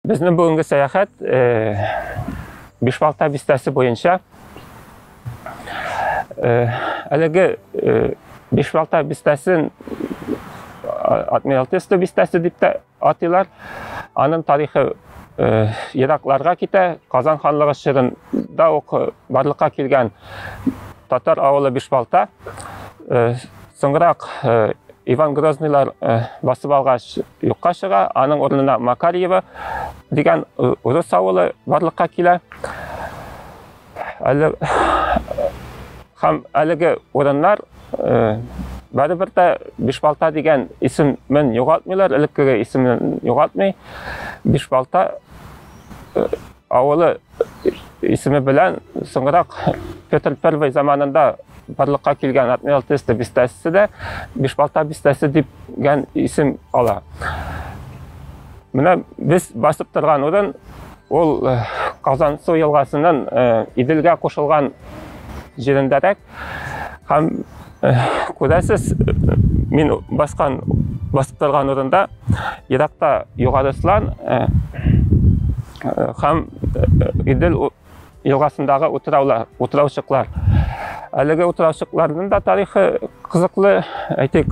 Bizning bugungi sayohat Beshbalta bistasi bo'yicha. Haligi Beshbalta bistasin Admiral Testo bistasi deb ataylar. Aның tarixi Iroqlarga keta, Qozon xonligi shirinda barliqqa kelgan Tatar avuli Beshbalta. So'ngroq Ivan Grozniylar basib algach yo'qqa chiqa, aның o'rnina Makariyeva degan rus avuli barliqqa kela. Ham haligi o'rinlar baribir de Beshbalta degan ismini yo'qotmaylar, ilkigi ismini yo'qotmay Beshbalta avuli ismi bilan so'ngroq Petr I zamanında barliqqa kelgan Admiral Testo bistasi de Beshbalta bistasi degan ism ola. Mana biz basib turgan o'rin ol Qozon suv yilg'asining Idilga qo'shilgan jerindarak. Ham ko'rasiz, men basib turgan o'rinda Iroqda Yugoriston ham Idil yilg'asindagi o'tirovchiqlar. Haligi o'tirovchiqlarning da tarixi qiziqli. Aytaylik,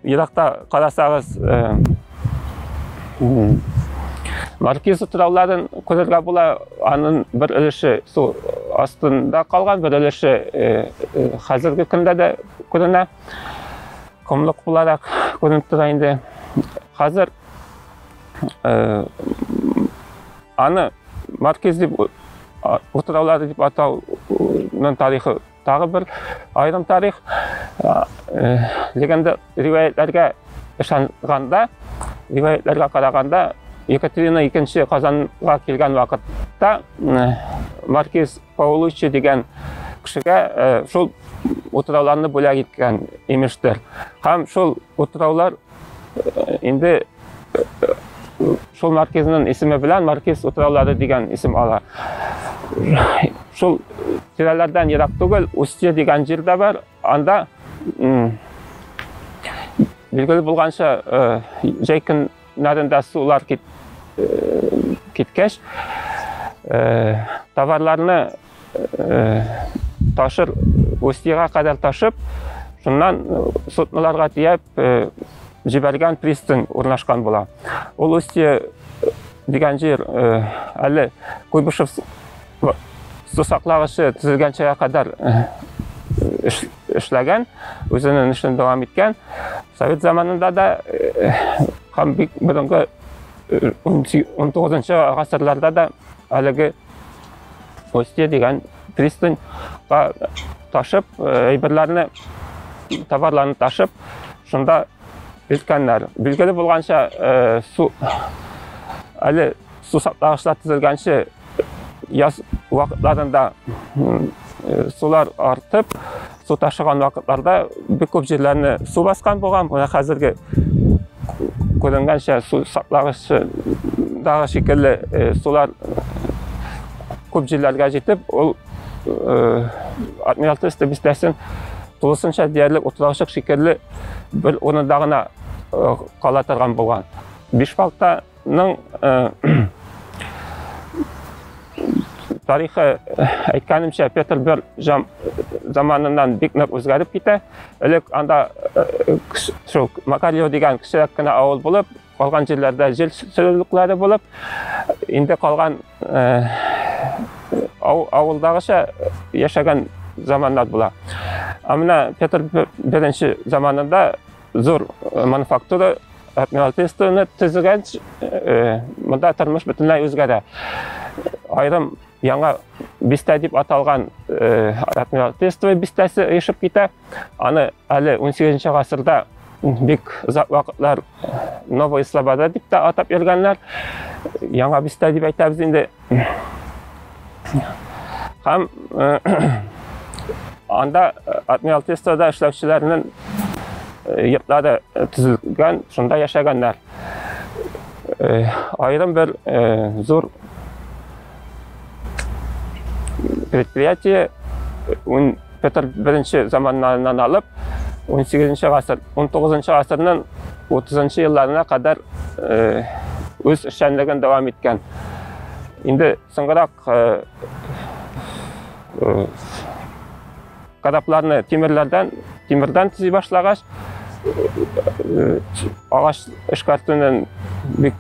Iroqda qarasangiz Markiz o'tirovlarini ko'rarga bo'lar. Aning bir ulushi suv ostida qolgan, bir ulushi hozirgi kunda da ko'rinadi. Qumliq bo'laroq ko'rinib turadi. Hozir ani Markiz deb o'tirovlari deb atauning tarixi tag'i bir ayrim tarix. Legenda rivoyatlarga ishonganda, rivoyatlarga qaraganda Yekaterina II Qozonga kelgan vaqtda Markiz Pavlovich degan kishiga shul o'tirovlarni bo'lak etgan emishdir. Ham shul o'tirovlar endi shul Markizning ismi bilan Markiz o'tirovlari degan ism ola. Shul tiralardan yiroq tugul Ustye degan yerda bor. Anda belgili bo'lgancha Jaykinlarida suvlar ketkash, tovarlarni tashir Ustyega qadar tashib, shundan sotmalarga tiyab jibergan pristan o'rnashgan bo'la. Ol Ustye degan yer hali Kuybyshev suv saqlag'ichi tuzilganchaga qadar ishlagan, o'zining ishini davom etgan. Sovet zamanida da ham burungi 19-asrlarda da haligi Ustye degan pristanga tashib, ayberlarni, tovarlarni tashib, shunda o'tganlar. Belgili bo'lgancha suv hali suv saqlag'ichlar tuzilgancha yoz vaqtlarida suvlar ortib, suv tashigan vaqtlarda ko'p yerlarni suv bosgan bo'lgan. Buni hozirgi ko'ringancha suv saqlag'ichdagi shekilli suvlar ko'p yerlarga yetib, ol Admiral Testo bistasining to'lisincha deyarli o'tirovchiq shekilli bir o'rnidagina qola turgan bo'lgan. Beshbaltaning tarixi aytganimcha Petr I zamanidan beknab o'zgarib ketdi. Ilk anda shu Makaryev degan kichikroq avul bo'lib, qolgan yerlarda jil sululiklari bo'lib, endi qolgan avuldagicha yashagan zamonlar bo'lar. Ammo Petr I zamanida zo'r manufaktura Admiral Testoni tuzgan, bunda turmush butunlay o'zgardi. Ayrim yangi bista deb atalgan Admiral Testo bistasi yashab ketdi. Ani hali 18-asrda bek uzoq vaqtlar Novoy Sloboda deb atab yurganlar. Yangi bista deb aytamiz endi. Ham anda Admiral Testoda ishlovchilarning yurtlari tuzilgan, shunda yashaganlar. Ayrim bir zo'r предприятие Petr I zamanlarından alıp 18-asr, 19-asrning 30-yillarına kadar өз эшчәнлеген дәвам иткән. Инде соңгырак корабларны тимердән төзи башлагач, агач эшкәртүнең бик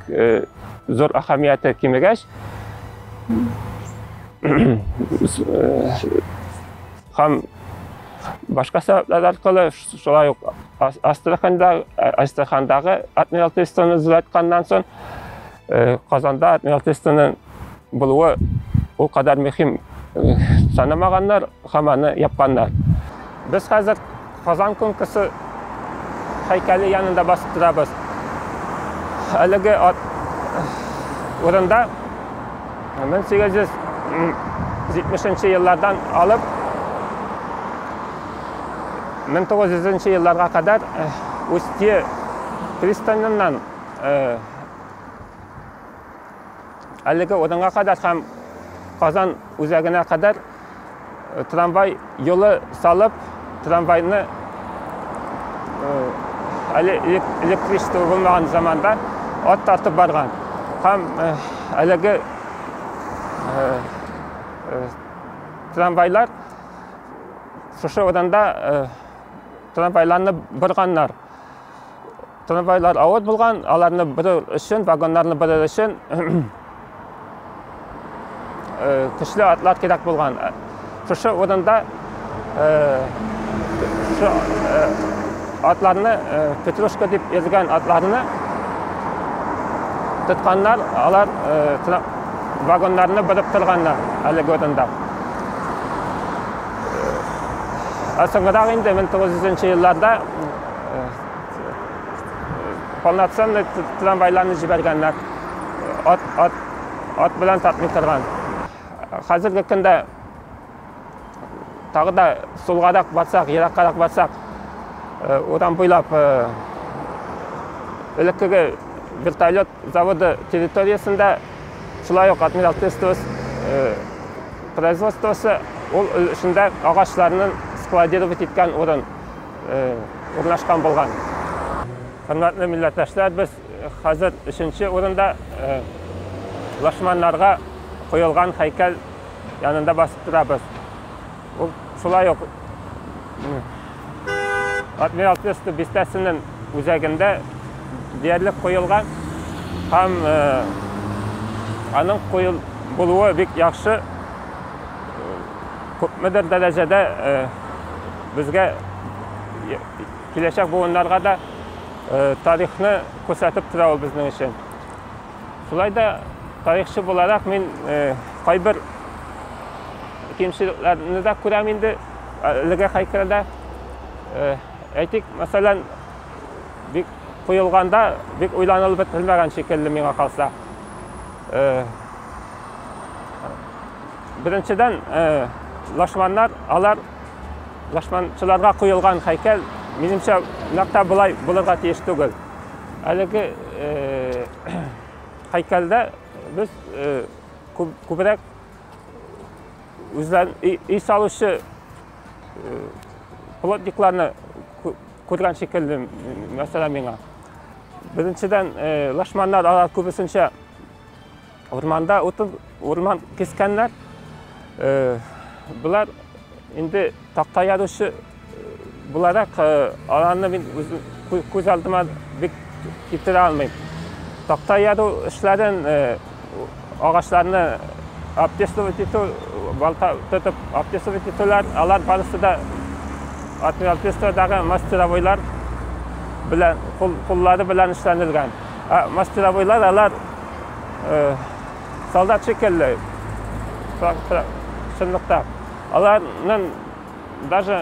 зур әһәмияте кимегәч, һәм башка сәбәпләр аркылы шулай ук Астрахандагы Адмиралтействоны зуратканнан соң Казанда Адмиралтействоның булуы ул кадәр мөһим санамаганнар һәм аны япканнар. Без хәзер Казан конкурсы һәйкәле янында басып торабыз. Әлеге урында 1870 еллардан алып 1900 елларга кадәр Устье пристаненнан әлеге урынга кадәр һәм Казан үзәгенә кадәр трамвай юлы салып, трамвайны электричество булмаган заманда ат тартып барган. Һәм әлеге трамвайлар шушы урында трамвайларны бырганнар. Трамвайлар авыр булган, аларны бирер өчен, вагоннарны бирер өчен көчле атлар кирәк булган. Шушы урында атларны, Петрушка дип язган атларны тотканнар, алар вагоннарны биреп торганнар әлеге урында. Соңрак инде 1900 елларда полноценный трамвайларны җибәргәннәр. Ат белән тартмый торган. Хәзерге көндә тагы да сулгарак барсак, ераккарак барсак, урам буйлап элекке вертолет заводы территориясында шулай ук Адмиралтейство производствосы ул эшендә агачларны складировать иткән урын урнашкан булган. Хөрмәтле милләттәшләр, без хәзер 3нче урында лашманнарга куелган һәйкәл янында басып торабыз. Ул шулай ук Адмиралтейство бистәсенең үзәгендә диярлек куелган һәм аның куел булуы бик яхшы, күпмедер дәрәҗәдә безгә киләчәк буыннарга да тарихны күрсәтеп тора ул безнең өчен. Шулай да тарихчы буларак мин кайбер кимчелекләрне дә күрәм инде әлеге һәйкәлдә. Әйтик, мәсәлән, бик куелганда бик уйланылып бетелмәгән шикелле миңа калса. Беренчедән, лашманнар, алар лашманчыларга куелган һәйкәл минемчә нәкъ булай булырга тиеш түгел. Әлеге һәйкәлдә без күбрәк үзләр үй салучы плотникларны күргән шикелле, мәсәлән, миңа. Беренчедән, лашманнар алар күбесенчә урманда урман кескәннәр. Булар инде такта яручы буларак аларны мин күз алдыма бик китерә алмыйм. Такта яру эшләрен, агачларны обтесывать итү, балта тотып обтесывать итүләр, алар барысы да Адмиралтействодагы мастеровойлар белән, куллары белән эшләнелгән. Мастеровойлар алар солдат шикелле, чынлыкта. Аларның даже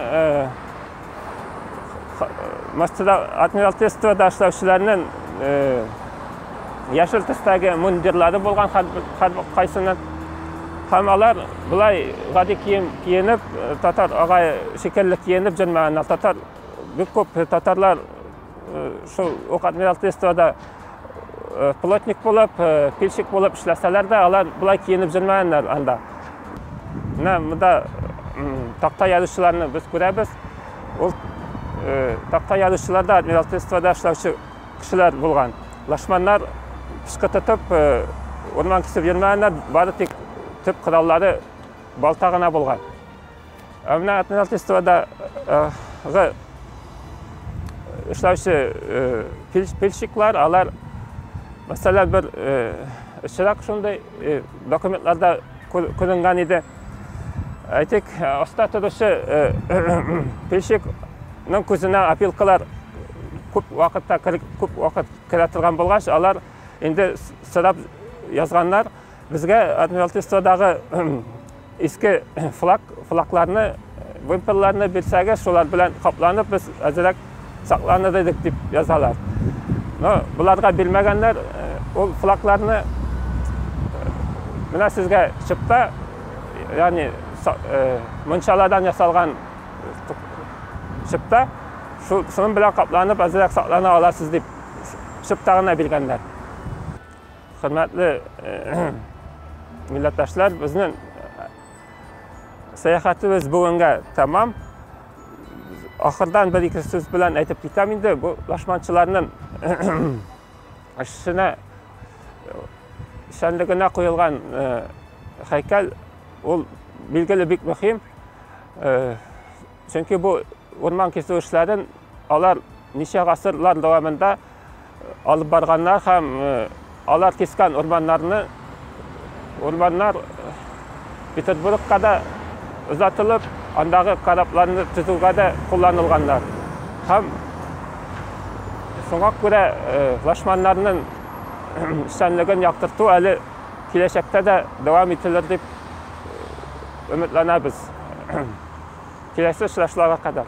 Адмиралтействода эшләүчеләрнең яшел төстәге мундирлары булган һәр кайсының. Һәм алар булай гади киенеп, татар агай шикелле киенеп җөрмәгәннәр. Татар бик күп татарлар шул Адмиралтействода плотник булып, пильщик булып эшләсәләр дә, алар булай киенеп җөрмәгәннәр анда. Монда такта яручыларны без күрәбез. Ул такта яручыларда Адмиралтействода эшләүче кешеләр булган. Лашманнар pişqi tutup, orman kesip yürmeyenler bari tek tüp kuralları baltağına bulgan. Amına Admiraltistvo'da işlevçi pilşikler, alar mesela bir işçilik şunday dokumentlarda koyulgan idi. Aytik, usta turuşu pilşiknin közüne apilkalar көп vaqt kiratılgan bolğaç, alar endi sırap yazganlar bizge Admiraltistvo'dagı eski flaklarını, wimpellarını bilsege, şolar bilen kaplanıp biz azırak saklanırdık dep yazalar. Bularga bilmegenler o flaklarını mına sizge çıpta, yani munçalardan yasalgan çıpta şunun bilen kaplanıp azırak saklana alasız dep çıptağına bilgenler. Hürmetli milletdaşlar, bizning sayohatimiz bugunga tamam. Ahırdan bir iki söz bilen aytıp ketem endi. Bu lashmanchilarning ishine şenligine koyulgan heykel ol bilgili bek mühim. Çünkü bu orman kesүү işlerin alar neçe asırlar davamında alıp barganlar hem alar kesken ormanlar Peterburg'a da uzatılıp, andagı karaplarını tutuga da kullanılganlar. Hem soňa göre lashmanlarının işçiligini yaktırtuu ali kileşekte de devam etilir dep ümitlenebez. Kilesi işleşlere kadar.